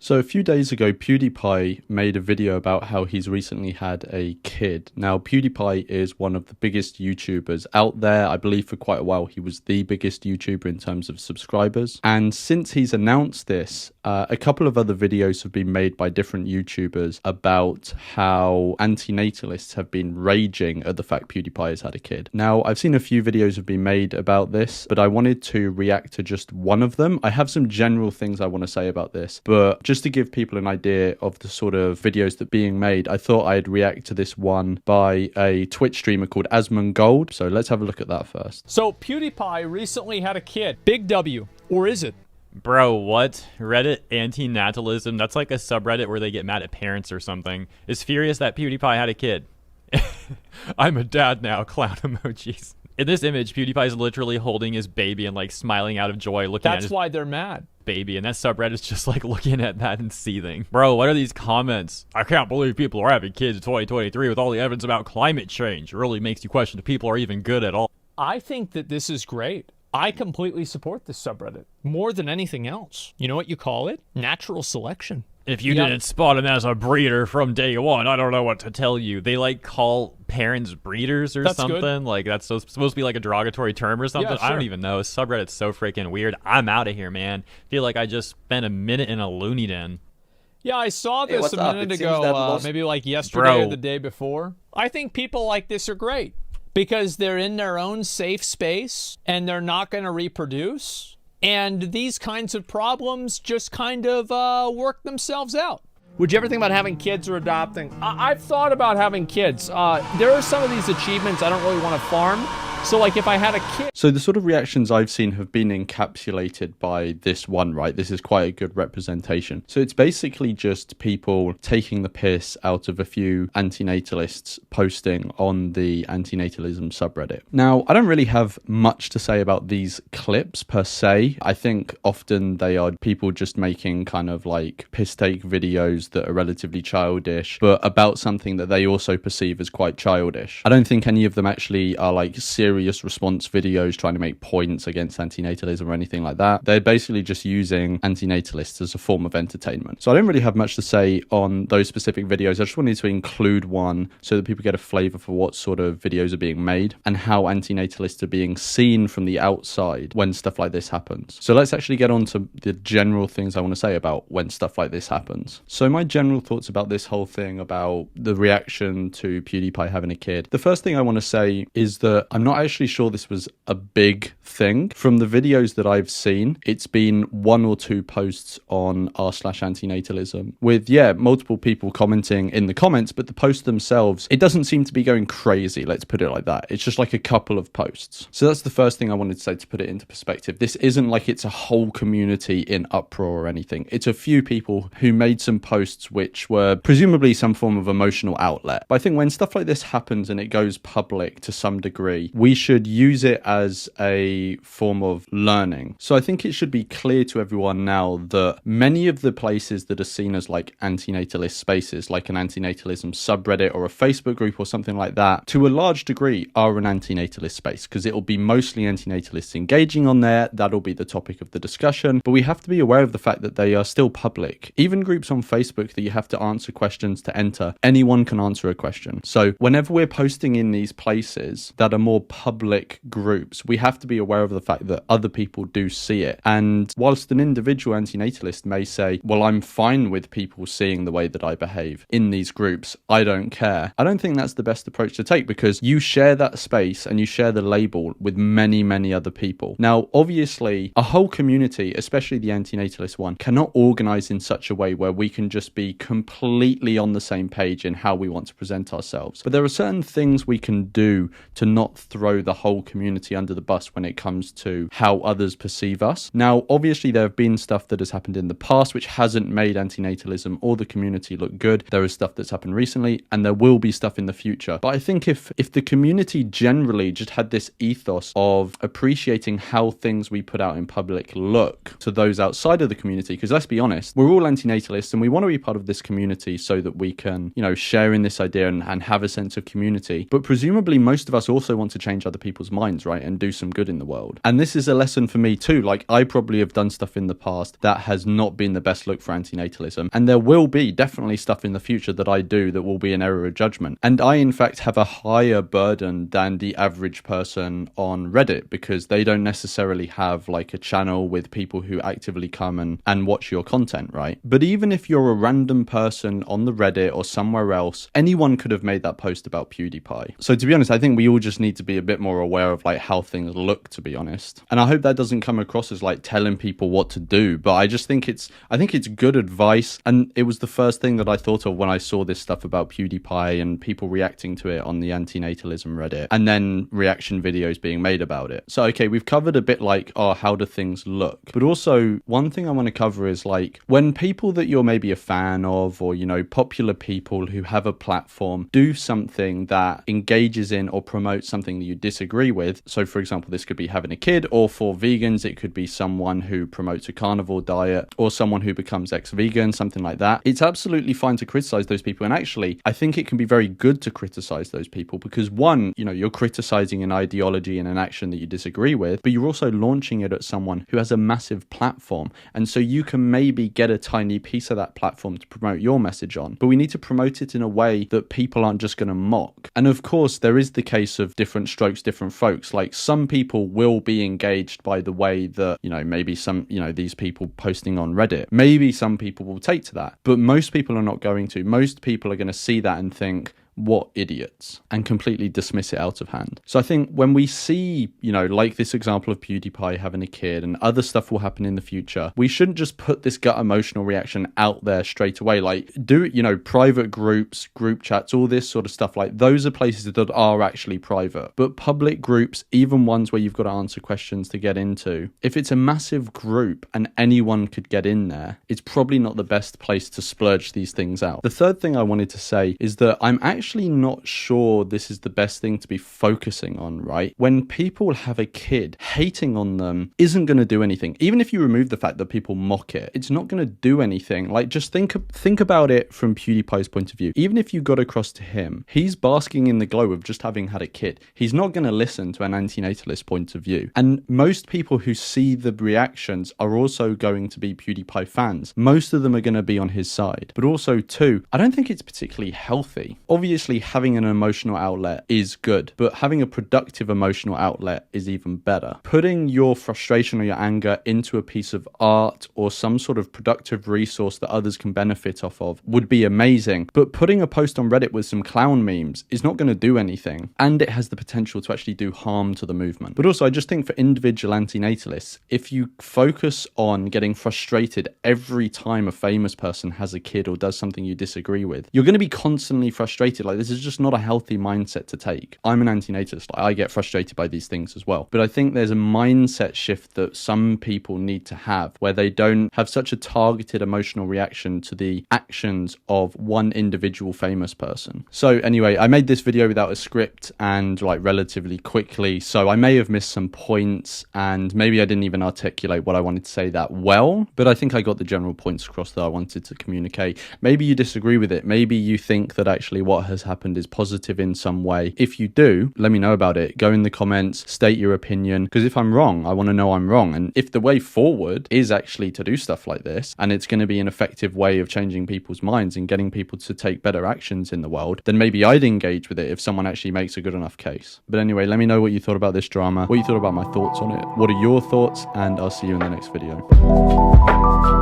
So a few days ago, PewDiePie made a video about how he's recently had a kid. Now, PewDiePie is one of the biggest YouTubers out there. I believe for quite a while he was the biggest YouTuber in terms of subscribers. And since he's announced this, a couple of other videos have been made by different YouTubers about how antinatalists have been raging at the fact PewDiePie has had a kid. Now, I've seen a few videos have been made about this, but I wanted to react to just one of them. I have some general things I want to say about this, but just to give people an idea of the sort of videos that are being made, I thought I'd react to this one by a Twitch streamer called Asmongold. So let's have a look at that first. So PewDiePie recently had a kid. Big W. Or is it? Bro, what? Reddit antinatalism? That's like a subreddit where they get mad at parents or something. Is furious that PewDiePie had a kid. I'm a dad now, clown emojis. In this image, PewDiePie is literally holding his baby and like smiling out of joy looking at his why they're mad. baby, and that subreddit is just like looking at that and seething. Bro, what are these comments? I can't believe people are having kids in 2023 with all the evidence about climate change. It really makes you question if people are even good at all. I think that this is great. I completely support this subreddit more than anything else. You know what you call it? Natural selection. If you didn't spot him as a breeder from day one, I don't know what to tell you. They like call parents breeders or something. Good. Like that's supposed to be like a derogatory term or something. Yeah, sure. I don't even know. Subreddit's so freaking weird. I'm out of here, man. Feel like I just spent a minute in a loony den. Yeah, I saw this a minute ago, maybe like yesterday or the day before. I think people like this are great because they're in their own safe space and they're not going to reproduce. And these kinds of problems just kind of work themselves out. Would you ever think about having kids or adopting? I've thought about having kids. There are some of these achievements I don't really want to farm. So like if I had a kid. So the sort of reactions I've seen have been encapsulated by this one, right? This is quite a good representation. So it's basically just people taking the piss out of a few antinatalists posting on the antinatalism subreddit. Now, I don't really have much to say about these clips per se. I think often they are people just making kind of like piss take videos that are relatively childish, but about something that they also perceive as quite childish. I don't think any of them actually are like serious response videos trying to make points against antinatalism or anything like that. They're basically just using antinatalists as a form of entertainment. So I don't really have much to say on those specific videos. I just wanted to include one so that people get a flavor for what sort of videos are being made and how antinatalists are being seen from the outside when stuff like this happens. So let's actually get on to the general things I want to say about when stuff like this happens. So my general thoughts about this whole thing, about the reaction to PewDiePie having a kid. The first thing I want to say is that I'm not actually sure this was a big thing. From the videos that I've seen, it's been 1 or 2 posts on r/antinatalism with, multiple people commenting in the comments, but the posts themselves, it doesn't seem to be going crazy, let's put it like that. It's just like a couple of posts. So that's the first thing I wanted to say to put it into perspective. This isn't like it's a whole community in uproar or anything. It's a few people who made some posts which were presumably some form of emotional outlet. But I think when stuff like this happens and it goes public to some degree, we should use it as a form of learning. So I think it should be clear to everyone now that many of the places that are seen as like antinatalist spaces, like an antinatalism subreddit or a Facebook group or something like that, to a large degree are an antinatalist space because it will be mostly antinatalists engaging on there. That'll be the topic of the discussion. But we have to be aware of the fact that they are still public. Even groups on Facebook that you have to answer questions to enter, anyone can answer a question. So whenever we're posting in these places that are more public groups, we have to be aware of the fact that other people do see it. And whilst an individual antinatalist may say, well, I'm fine with people seeing the way that I behave in these groups, I don't care. I don't think that's the best approach to take because you share that space and you share the label with many, many other people. Now, obviously, a whole community, especially the antinatalist one, cannot organize in such a way where we can just be completely on the same page in how we want to present ourselves. But there are certain things we can do to not throw the whole community under the bus when it comes to how others perceive us. Now, obviously, there have been stuff that has happened in the past which hasn't made antinatalism or the community look good. There is stuff that's happened recently, and there will be stuff in the future. But I think if the community generally just had this ethos of appreciating how things we put out in public look to those outside of the community, because let's be honest, we're all antinatalists and we want to be part of this community so that we can, share in this idea and have a sense of community. But presumably most of us also want to change change other people's minds, right, and do some good in the world. And this is a lesson for me too. Like, I probably have done stuff in the past that has not been the best look for antinatalism, and there will be definitely stuff in the future that I do that will be an error of judgment. And I in fact have a higher burden than the average person on Reddit, because they don't necessarily have like a channel with people who actively come and watch your content, right? But even if you're a random person on the Reddit or somewhere else, anyone could have made that post about PewDiePie. So to be honest, I think we all just need to be a bit more aware of like how things look, to be honest. And I hope that doesn't come across as like telling people what to do, but I think it's good advice. And it was the first thing that I thought of when I saw this stuff about PewDiePie and people reacting to it on the antinatalism Reddit, and then reaction videos being made about it. So okay, we've covered a bit like, oh, how do things look? But also one thing I want to cover is like, when people that you're maybe a fan of, or, you know, popular people who have a platform do something that engages in or promotes something that you disagree with. So for example, this could be having a kid, or for vegans, it could be someone who promotes a carnivore diet, or someone who becomes ex-vegan, something like that. It's absolutely fine to criticize those people. And actually, I think it can be very good to criticize those people, because one, you know, you're criticizing an ideology and an action that you disagree with, but you're also launching it at someone who has a massive platform. And so you can maybe get a tiny piece of that platform to promote your message on. But we need to promote it in a way that people aren't just going to mock. And of course, there is the case of different strokes, different folks. Like, some people will be engaged by the way that, you know, maybe some, you know, these people posting on Reddit, maybe some people will take to that, but most people are not going to. Most people are going to see that and think, what idiots, and completely dismiss it out of hand. So I think when we see, you know, like this example of PewDiePie having a kid, and other stuff will happen in the future, we shouldn't just put this gut emotional reaction out there straight away. Like, do it, you know, private groups, group chats, all this sort of stuff. Like, those are places that are actually private. But public groups, even ones where you've got to answer questions to get into, if it's a massive group and anyone could get in there, it's probably not the best place to splurge these things out. The third thing I wanted to say is that I'm actually not sure this is the best thing to be focusing on, right? When people have a kid, hating on them isn't going to do anything. Even if you remove the fact that people mock it, it's not going to do anything. Like, just think about it from PewDiePie's point of view. Even if you got across to him, he's basking in the glow of just having had a kid. He's not going to listen to an antinatalist point of view. And most people who see the reactions are also going to be PewDiePie fans. Most of them are going to be on his side. But also, too, I don't think it's particularly healthy. Obviously, having an emotional outlet is good, but having a productive emotional outlet is even better. Putting your frustration or your anger into a piece of art or some sort of productive resource that others can benefit off of would be amazing, but putting a post on Reddit with some clown memes is not going to do anything, and it has the potential to actually do harm to the movement. But also, I just think for individual antinatalists, if you focus on getting frustrated every time a famous person has a kid or does something you disagree with, you're going to be constantly frustrated. Like, this is just not a healthy mindset to take. I'm an antinatalist. Like, I get frustrated by these things as well. But I think there's a mindset shift that some people need to have, where they don't have such a targeted emotional reaction to the actions of one individual famous person. So anyway, I made this video without a script and like relatively quickly, so I may have missed some points, and maybe I didn't even articulate what I wanted to say that well, but I think I got the general points across that I wanted to communicate. Maybe you disagree with it. Maybe you think that actually what has happened is positive in some way. If you do, let me know about it. Go in the comments, state your opinion, because if I'm wrong, I want to know I'm wrong. And if the way forward is actually to do stuff like this, and it's going to be an effective way of changing people's minds and getting people to take better actions in the world, then maybe I'd engage with it if someone actually makes a good enough case. But anyway, let me know what you thought about this drama, what you thought about my thoughts on it, what are your thoughts, and I'll see you in the next video.